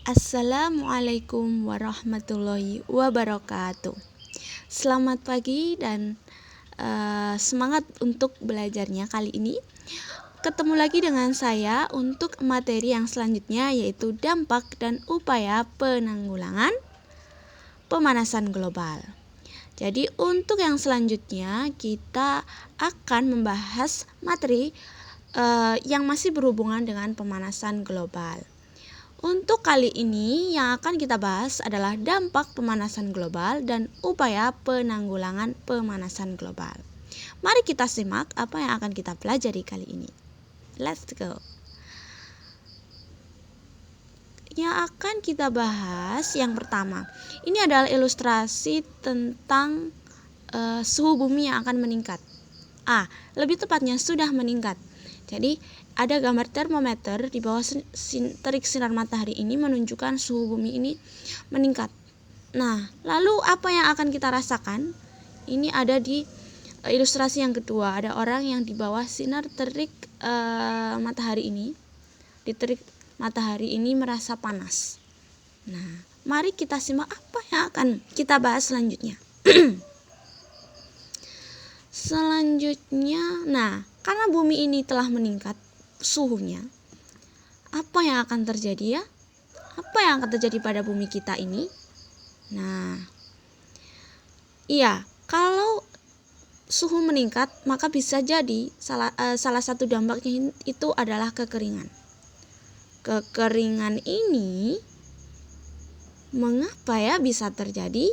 Assalamualaikum warahmatullahi wabarakatuh. Selamat pagi dan semangat untuk belajarnya kali ini. Ketemu lagi dengan saya untuk materi yang selanjutnya, yaitu dampak dan upaya penanggulangan pemanasan global. Jadi untuk yang selanjutnya kita akan membahas materi yang masih berhubungan dengan pemanasan global. Untuk kali ini yang akan kita bahas adalah dampak pemanasan global dan upaya penanggulangan pemanasan global. Mari kita simak apa yang akan kita pelajari kali ini. Let's go. Yang akan kita bahas yang pertama, ini adalah ilustrasi tentang suhu bumi yang akan meningkat. Lebih tepatnya sudah meningkat. Jadi ada gambar termometer di bawah terik sinar matahari ini menunjukkan suhu bumi ini meningkat. Nah, lalu apa yang akan kita rasakan? Ini ada di ilustrasi yang kedua. Ada orang yang di bawah sinar terik matahari ini, di terik matahari ini merasa panas. Nah, mari kita simak apa yang akan kita bahas selanjutnya. Selanjutnya, karena bumi ini telah meningkat suhunya, apa yang akan terjadi ya? Apa yang akan terjadi pada bumi kita ini? Kalau suhu meningkat, maka bisa jadi salah satu dampaknya itu adalah kekeringan. Kekeringan ini mengapa ya bisa terjadi?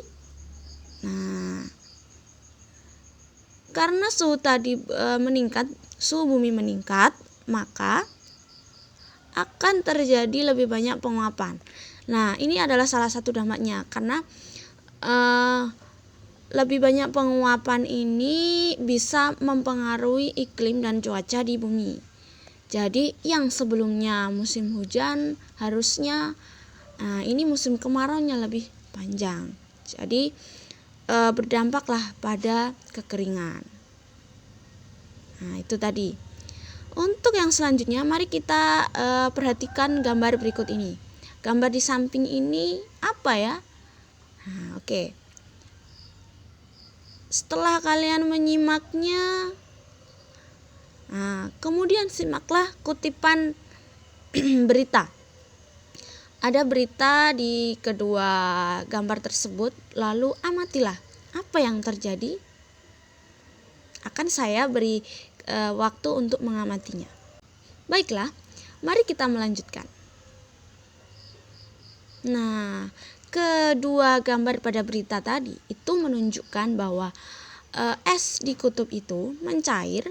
Karena suhu tadi meningkat, suhu bumi meningkat, maka akan terjadi lebih banyak penguapan. Nah, ini adalah salah satu dampaknya, karena lebih banyak penguapan ini bisa mempengaruhi iklim dan cuaca di bumi. Jadi yang sebelumnya musim hujan harusnya ini musim kemaraunya lebih panjang. Jadi berdampaklah pada kekeringan. Nah, itu tadi. Untuk yang selanjutnya, mari kita perhatikan gambar berikut ini. Gambar di samping ini apa ya? Oke. Setelah kalian menyimaknya, kemudian simaklah kutipan berita. Ada berita di kedua gambar tersebut, lalu amatilah apa yang terjadi. Akan saya beri waktu untuk mengamatinya. Baiklah, mari kita melanjutkan. Nah, kedua gambar pada berita tadi itu menunjukkan bahwa es di kutub itu mencair,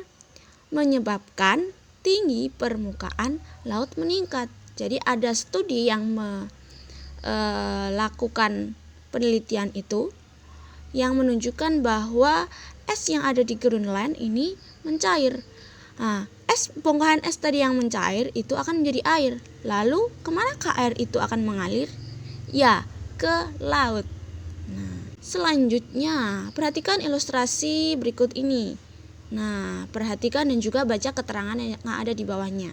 menyebabkan tinggi permukaan laut meningkat. Jadi ada studi yang melakukan penelitian itu yang menunjukkan bahwa es yang ada di Greenland ini mencair. Bongkahan es tadi yang mencair itu akan menjadi air. Lalu kemanakah air itu akan mengalir? Ya, ke laut. Selanjutnya perhatikan ilustrasi berikut ini. Perhatikan dan juga baca keterangan yang ada di bawahnya.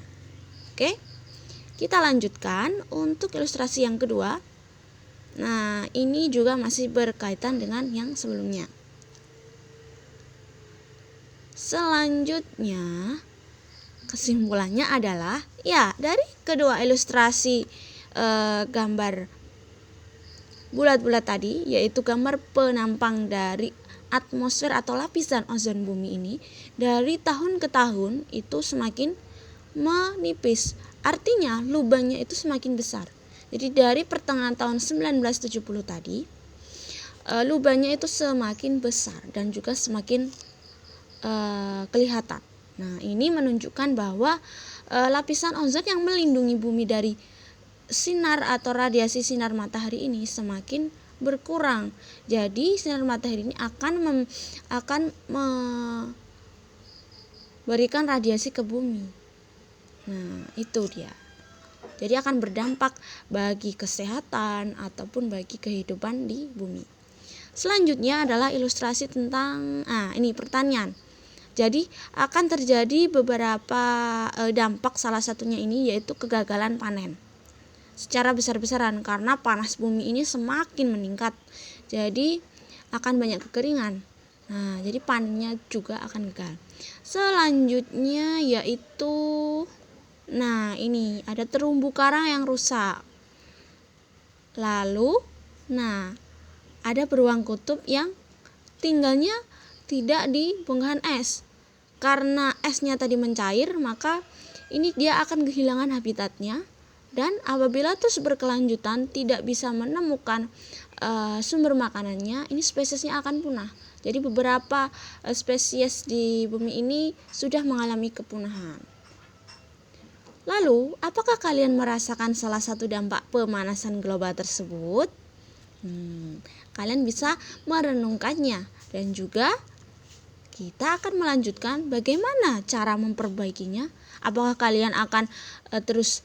Oke, kita lanjutkan untuk ilustrasi yang kedua. Ini juga masih berkaitan dengan yang sebelumnya. Selanjutnya, kesimpulannya adalah dari kedua ilustrasi gambar bulat-bulat tadi, yaitu gambar penampang dari atmosfer atau lapisan ozon bumi ini, dari tahun ke tahun itu semakin menipis. Artinya lubangnya itu semakin besar. Jadi dari pertengahan tahun 1970 tadi, lubangnya itu semakin besar dan juga semakin kelihatan. Ini menunjukkan bahwa lapisan ozon yang melindungi bumi dari sinar atau radiasi sinar matahari ini semakin berkurang. Jadi sinar matahari ini akan memberikan radiasi ke bumi. Itu dia. Jadi akan berdampak bagi kesehatan ataupun bagi kehidupan di bumi. Selanjutnya adalah ilustrasi tentang ini pertanian. Jadi akan terjadi beberapa dampak, salah satunya ini yaitu kegagalan panen. secara besar-besaran karena panas bumi ini semakin meningkat. Jadi akan banyak kekeringan. Nah, jadi panennya juga akan gagal. Selanjutnya yaitu ini ada terumbu karang yang rusak. Lalu ada beruang kutub yang tinggalnya tidak di bongkahan es. Karena esnya tadi mencair, maka ini dia akan kehilangan habitatnya, dan apabila terus berkelanjutan tidak bisa menemukan sumber makanannya, ini spesiesnya akan punah. Jadi beberapa spesies di bumi ini sudah mengalami kepunahan. Lalu, apakah kalian merasakan salah satu dampak pemanasan global tersebut? Kalian bisa merenungkannya, dan juga kita akan melanjutkan bagaimana cara memperbaikinya. Apakah kalian akan terus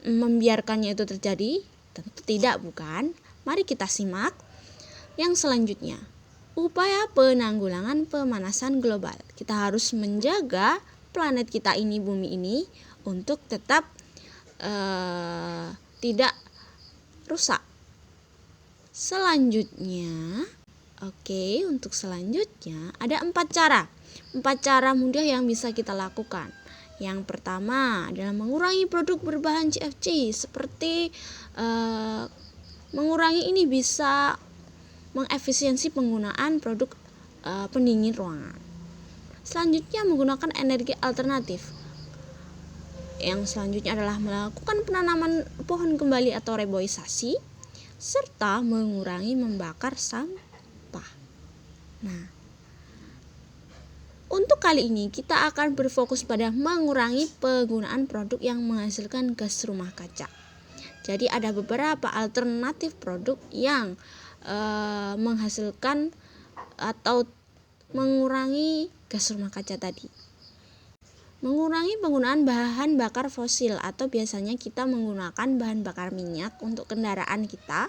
membiarkannya itu terjadi? Tentu tidak, bukan? Mari kita simak yang selanjutnya. Upaya penanggulangan pemanasan global. Kita harus menjaga planet kita ini, bumi ini, untuk tetap tidak rusak. Selanjutnya, untuk selanjutnya ada 4 cara. 4 cara mudah yang bisa kita lakukan. Yang pertama adalah mengurangi produk berbahan CFC, seperti mengurangi ini bisa mengefisiensi penggunaan produk pendingin ruangan. Selanjutnya menggunakan energi alternatif. Yang selanjutnya adalah melakukan penanaman pohon kembali atau reboisasi, serta mengurangi membakar sampah. Untuk kali ini kita akan berfokus pada mengurangi penggunaan produk yang menghasilkan gas rumah kaca. Jadi ada beberapa alternatif produk yang menghasilkan atau mengurangi gas rumah kaca tadi. Mengurangi penggunaan bahan bakar fosil, atau biasanya kita menggunakan bahan bakar minyak untuk kendaraan kita.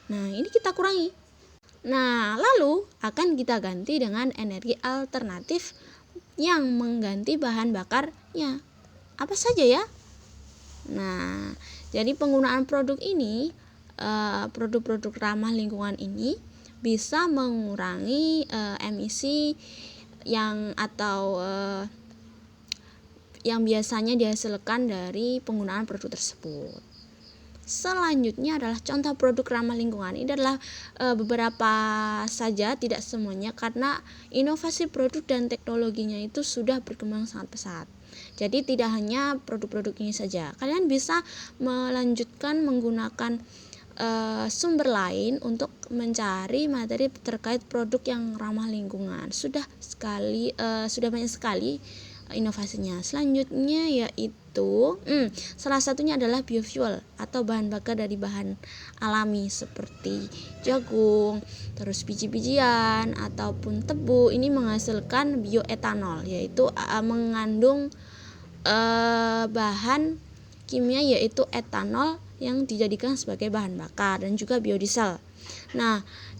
Ini kita kurangi. Lalu akan kita ganti dengan energi alternatif yang mengganti bahan bakarnya. Apa saja ya? Jadi penggunaan produk ini, produk-produk ramah lingkungan ini bisa mengurangi emisi yang biasanya dihasilkan dari penggunaan produk tersebut. Selanjutnya adalah contoh produk ramah lingkungan. Ini adalah beberapa saja, tidak semuanya, karena inovasi produk dan teknologinya itu sudah berkembang sangat pesat. Jadi tidak hanya produk-produk ini saja. Kalian bisa melanjutkan menggunakan sumber lain untuk mencari materi terkait produk yang ramah lingkungan. Sudah banyak sekali inovasinya. Selanjutnya yaitu salah satunya adalah biofuel atau bahan bakar dari bahan alami seperti jagung, terus biji-bijian ataupun tebu. Ini menghasilkan bioetanol, yaitu mengandung bahan kimia yaitu etanol yang dijadikan sebagai bahan bakar, dan juga biodiesel.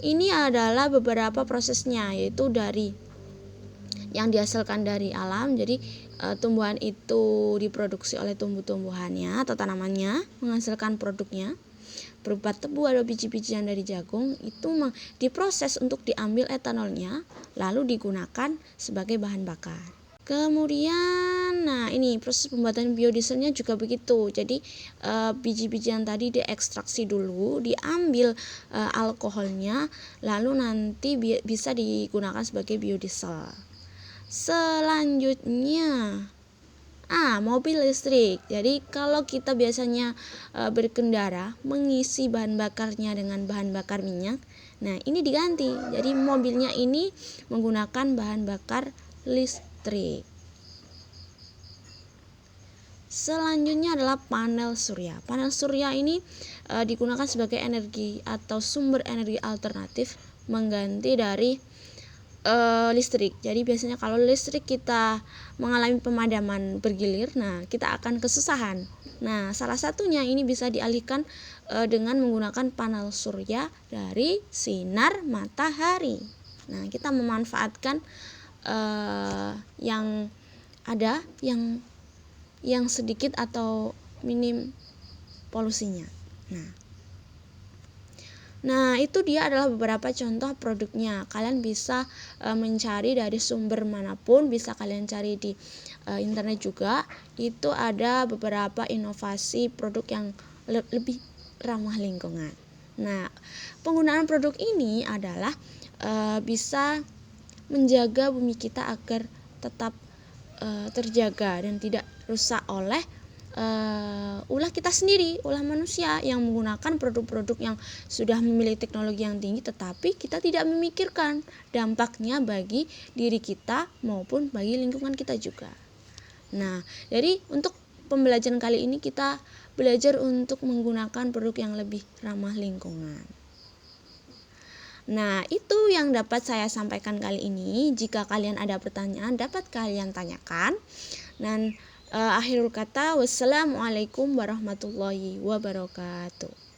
Ini adalah beberapa prosesnya, yaitu dari yang dihasilkan dari alam. Jadi tumbuhan itu diproduksi oleh tumbuh-tumbuhannya atau tanamannya, menghasilkan produknya berupa tebu atau biji-bijian dari jagung. Itu diproses untuk diambil etanolnya, lalu digunakan sebagai bahan bakar. Kemudian ini proses pembuatan biodieselnya juga begitu. Jadi biji-bijian tadi diekstraksi dulu, diambil alkoholnya, lalu nanti bisa digunakan sebagai biodiesel. Selanjutnya mobil listrik. Jadi kalau kita biasanya berkendara mengisi bahan bakarnya dengan bahan bakar minyak, ini diganti. Jadi mobilnya ini menggunakan bahan bakar listrik. Selanjutnya adalah panel surya. Panel surya ini digunakan sebagai energi atau sumber energi alternatif mengganti dari listrik. Jadi biasanya kalau listrik kita mengalami pemadaman bergilir, kita akan kesusahan. Salah satunya ini bisa dialihkan dengan menggunakan panel surya dari sinar matahari. Kita memanfaatkan yang ada yang sedikit atau minim polusinya. Nah, itu dia adalah beberapa contoh produknya. Kalian bisa mencari dari sumber manapun, bisa kalian cari di internet juga. Itu ada beberapa inovasi produk yang lebih ramah lingkungan. Nah, penggunaan produk ini adalah bisa menjaga bumi kita agar tetap terjaga dan tidak rusak oleh ulah kita sendiri, ulah manusia yang menggunakan produk-produk yang sudah memiliki teknologi yang tinggi, tetapi kita tidak memikirkan dampaknya bagi diri kita maupun bagi lingkungan kita juga. Nah, jadi untuk pembelajaran kali ini kita belajar untuk menggunakan produk yang lebih ramah lingkungan. Nah, itu yang dapat saya sampaikan kali ini. Jika kalian ada pertanyaan, dapat kalian tanyakan. Dan akhirul kata, wassalamualaikum warahmatullahi wabarakatuh.